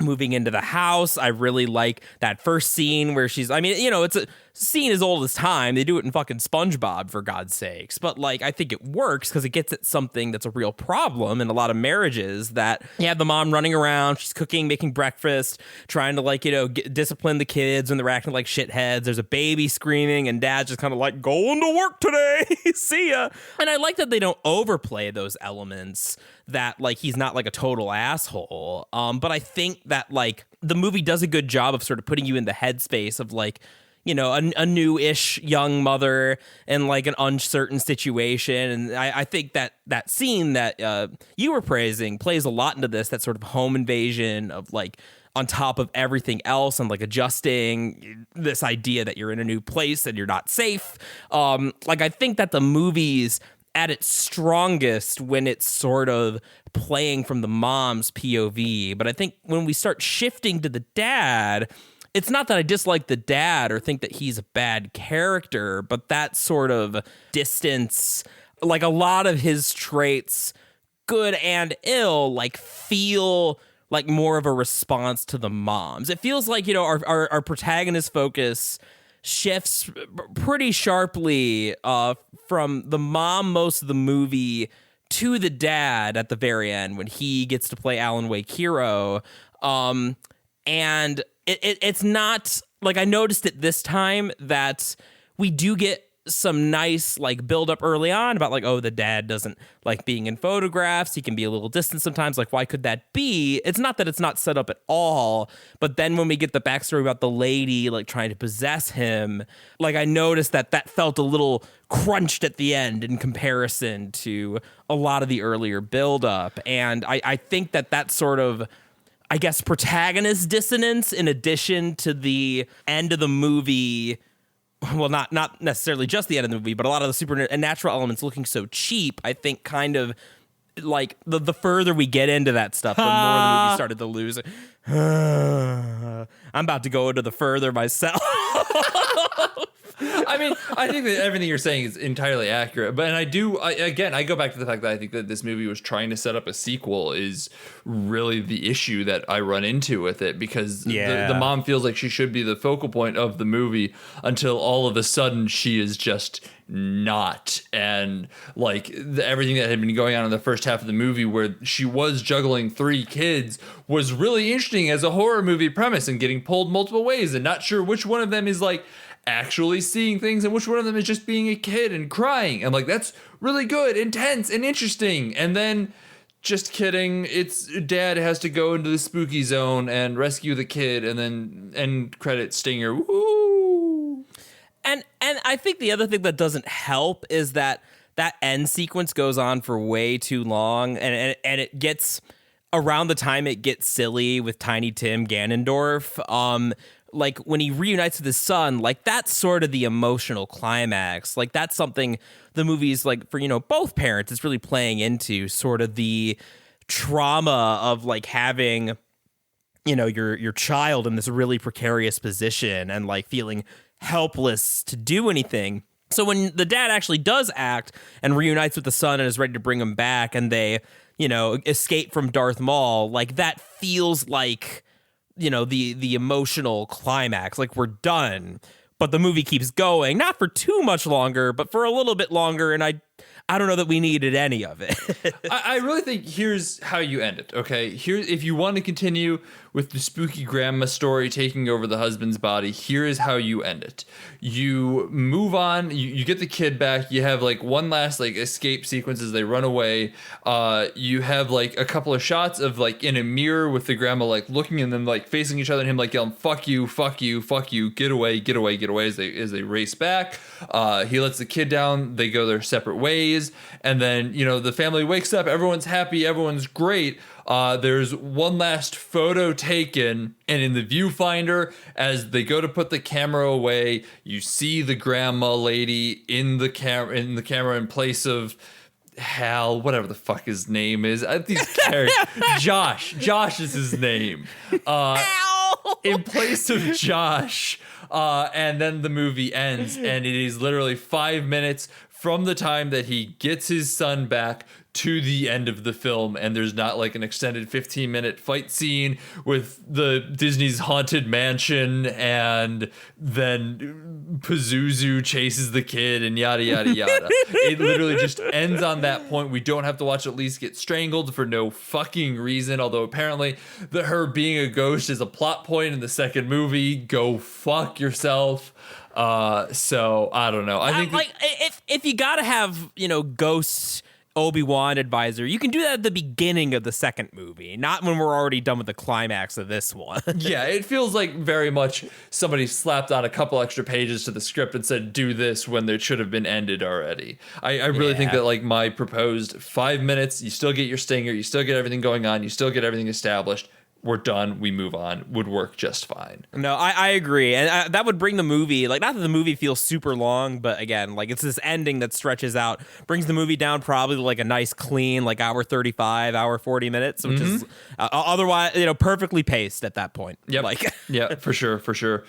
moving into the house. I really like that first scene where she's, I mean, it's a scene as old as time. They do it in fucking SpongeBob, for God's sakes. But like, I think it works because it gets at something that's a real problem in a lot of marriages, that you have the mom running around, she's cooking, making breakfast, trying to discipline the kids when they're acting like shitheads. There's a baby screaming and dad's just kind of like, going to work today. See ya. And I like that they don't overplay those elements, that like he's not like a total asshole. But I think that like the movie does a good job of sort of putting you in the headspace of like, a new-ish young mother and like an uncertain situation. And I think that scene that you were praising plays a lot into this, that sort of home invasion of like on top of everything else and like adjusting this idea that you're in a new place and you're not safe. Like I think that the movie's at its strongest when it's sort of playing from the mom's POV. But I think when we start shifting to the dad, it's not that I dislike the dad or think that he's a bad character, but that sort of distance, like a lot of his traits, good and ill, like feel like more of a response to the moms. It feels like, our protagonist focus shifts pretty sharply from the mom most of the movie to the dad at the very end when he gets to play Alan Wake hero. And it's not like, I noticed it this time that we do get some nice like build up early on about like, oh, the dad doesn't like being in photographs. He can be a little distant sometimes. Like, why could that be? It's not that it's not set up at all. But then when we get the backstory about the lady like trying to possess him, like I noticed that felt a little crunched at the end in comparison to a lot of the earlier build up. And I think that sort of, I guess, protagonist dissonance in addition to the end of the movie. Well, not necessarily just the end of the movie, but a lot of the supernatural elements looking so cheap, I think kind of like the further we get into that stuff, the more the movie started to lose it. I'm about to go into the further myself. I mean, I think that everything you're saying is entirely accurate. But, and I go back to the fact that I think that this movie was trying to set up a sequel is really the issue that I run into with it, because the mom feels like she should be the focal point of the movie until all of a sudden she is just not. And like everything that had been going on in the first half of the movie where she was juggling 3 kids was really interesting as a horror movie premise and getting pulled multiple ways and not sure which one of them is like actually seeing things and which one of them is just being a kid and crying. And like, that's really good, intense, and interesting. And then, just kidding, it's dad has to go into the spooky zone and rescue the kid, and then end credit stinger. Woo! And I think the other thing that doesn't help is that end sequence goes on for way too long, and it gets around the time it gets silly with Tiny Tim Ganondorf. Like when he reunites with his son, like that's sort of the emotional climax. Like that's something the movie's like for, both parents, it's really playing into sort of the trauma of like having, your child in this really precarious position and like feeling helpless to do anything. So when the dad actually does act and reunites with the son and is ready to bring him back and they, escape from Darth Maul, like that feels like, the emotional climax, like we're done. But the movie keeps going, not for too much longer, but for a little bit longer. And I don't know that we needed any of it. I really think here's how you end it, okay? Here, if you want to continue with the spooky grandma story taking over the husband's body, here is how you end it. You move on, you get the kid back, you have like one last like escape sequence as they run away. You have like a couple of shots of like in a mirror with the grandma like looking and them like facing each other and him like yelling, fuck you, fuck you, fuck you, get away, get away, get away as they race back. He lets the kid down, they go their separate ways, and then, the family wakes up, everyone's happy, everyone's great. There's one last photo taken, and in the viewfinder, as they go to put the camera away, you see the grandma lady in the camera in place of Hal, whatever the fuck his name is. These characters, Josh is his name. In place of Josh, and then the movie ends, and it is literally 5 minutes from the time that he gets his son back to the end of the film, and there's not like an extended 15-minute fight scene with the Disney's Haunted Mansion and then Pazuzu chases the kid and yada yada yada. It literally just ends on that point. We don't have to watch Elise get strangled for no fucking reason, although apparently her being a ghost is a plot point in the second movie. Go fuck yourself. So I don't know. I think like if you gotta have ghosts Obi-Wan advisor, you can do that at the beginning of the second movie, not when we're already done with the climax of this one. Yeah, it feels like very much somebody slapped on a couple extra pages to the script and said do this when there should have been ended already. I really think that like my proposed 5 minutes, you still get your stinger, you still get everything going on, you still get everything established, we're done, we move on, would work just fine. No, I agree. And that would bring the movie, like, not that the movie feels super long, but again, like, it's this ending that stretches out, brings the movie down probably like a nice clean, like, hour 35, hour 40 minutes, which is otherwise, perfectly paced at that point. Yep. Like, yeah, for sure.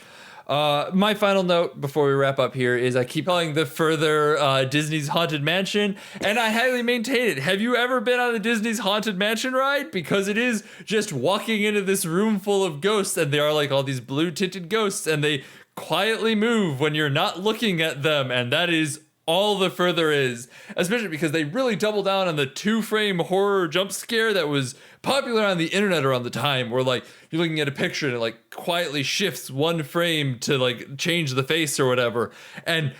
My final note before we wrap up here is I keep calling the further Disney's Haunted Mansion, and I highly maintain it. Have you ever been on the Disney's Haunted Mansion ride? Because it is just walking into this room full of ghosts, and they are like all these blue tinted ghosts, and they quietly move when you're not looking at them, and that is all the further is, especially because they really double down on the 2-frame horror jump scare that was popular on the internet around the time, where like you're looking at a picture and it like quietly shifts 1 frame to like change the face or whatever. And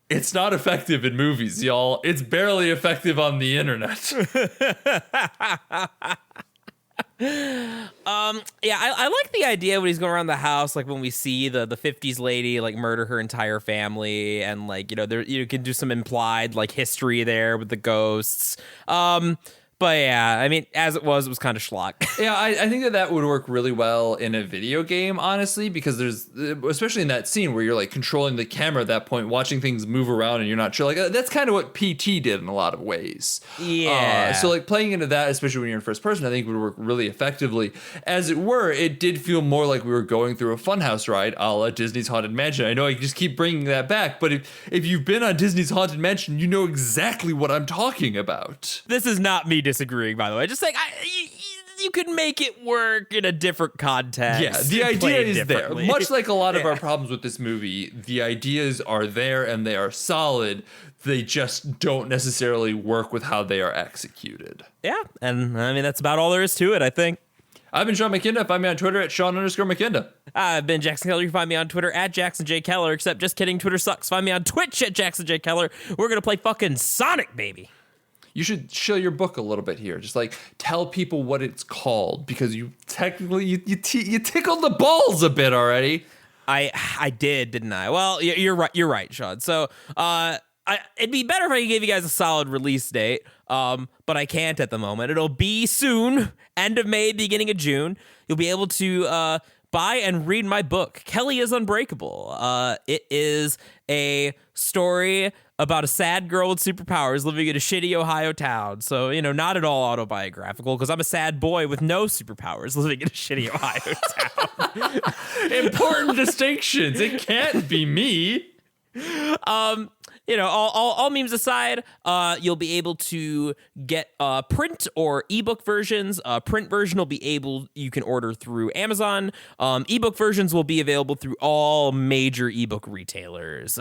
It's not effective in movies, y'all. It's barely effective on the internet. Yeah, I like the idea when he's going around the house, like when we see the 50s lady like murder her entire family, and like, you know, there you can do some implied like history there with the ghosts. But yeah, I mean, as it was kind of schlock. Yeah, I think that would work really well in a video game, honestly, because there's, especially in that scene where you're like controlling the camera at that point, watching things move around and you're not sure. Like, that's kind of what PT did in a lot of ways. Yeah. So like playing into that, especially when you're in first person, I think would work really effectively. As it were, it did feel more like we were going through a funhouse ride a la Disney's Haunted Mansion. I know I just keep bringing that back, but if you've been on Disney's Haunted Mansion, you know exactly what I'm talking about. This is not me disagreeing, by the way. Just like you could make it work in a different context. Yeah, the idea is there. Much like a lot of our problems with this movie, the ideas are there and they are solid. They just don't necessarily work with how they are executed. Yeah, and I mean, that's about all there is to it, I think. I've been Sean McKinda. Find me on Twitter at Sean_McKinda. I've been Jackson Keller. You can find me on Twitter at Jackson J. Keller, except just kidding, Twitter sucks. Find me on Twitch at Jackson J. Keller. We're going to play fucking Sonic, baby. You should show your book a little bit here. Just like tell people what it's called, because you technically you tickled the balls a bit already. I did, didn't I? Well, you're right. You're right, Sean. So it'd be better if I gave you guys a solid release date. But I can't at the moment. It'll be soon, end of May, beginning of June. You'll be able to buy and read my book, Kelly is Unbreakable. It is a story about a sad girl with superpowers living in a shitty Ohio town. So, you know, not at all autobiographical, because I'm a sad boy with no superpowers living in a shitty Ohio town. Important distinctions. It can't be me. You know, all memes aside, you'll be able to get print or ebook versions. Print version you can order through Amazon. Ebook versions will be available through all major ebook retailers.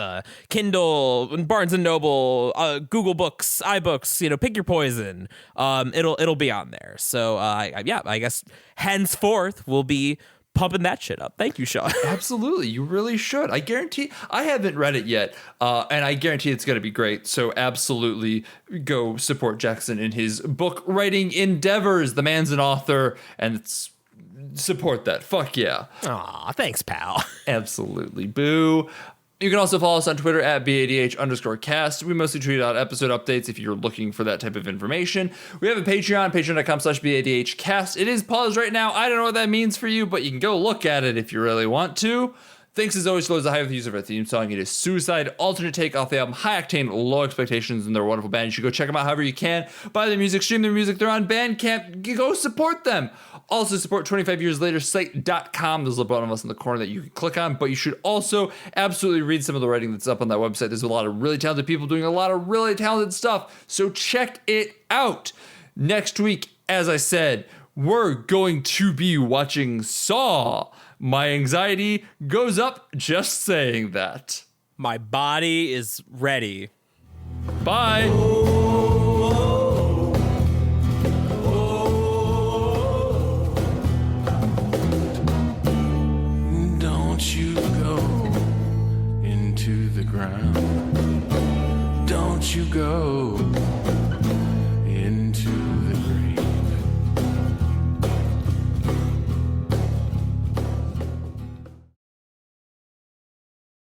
Kindle, Barnes and Noble, Google Books, iBooks, you know, pick your poison. It'll be on there. So I guess henceforth we'll be pumping that shit up. Thank you, Sean. Absolutely. You really should. I guarantee. I haven't read it yet, and I guarantee it's going to be great. So absolutely go support Jackson in his book writing endeavors. The man's an author, and support that. Fuck yeah. Aw, thanks, pal. Absolutely. Boo. You can also follow us on Twitter at BADH_cast. We mostly tweet out episode updates if you're looking for that type of information. We have a Patreon, patreon.com/BADHcast. It is paused right now. I don't know what that means for you, but you can go look at it if you really want to. Thanks as always to those that have the use of our theme song. It is Suicide, alternate take off the album High Octane, Low Expectations, and they're a wonderful band. You should go check them out however you can. Buy their music, stream their music. They're on Bandcamp. Go support them. Also support 25 Years Later Slate.com. There's a button of us in the corner that you can click on, but you should also absolutely read some of the writing that's up on that website. There's a lot of really talented people doing a lot of really talented stuff, so check it out. Next week, as I said, we're going to be watching Saw. My anxiety goes up just saying that. My body is ready. Bye.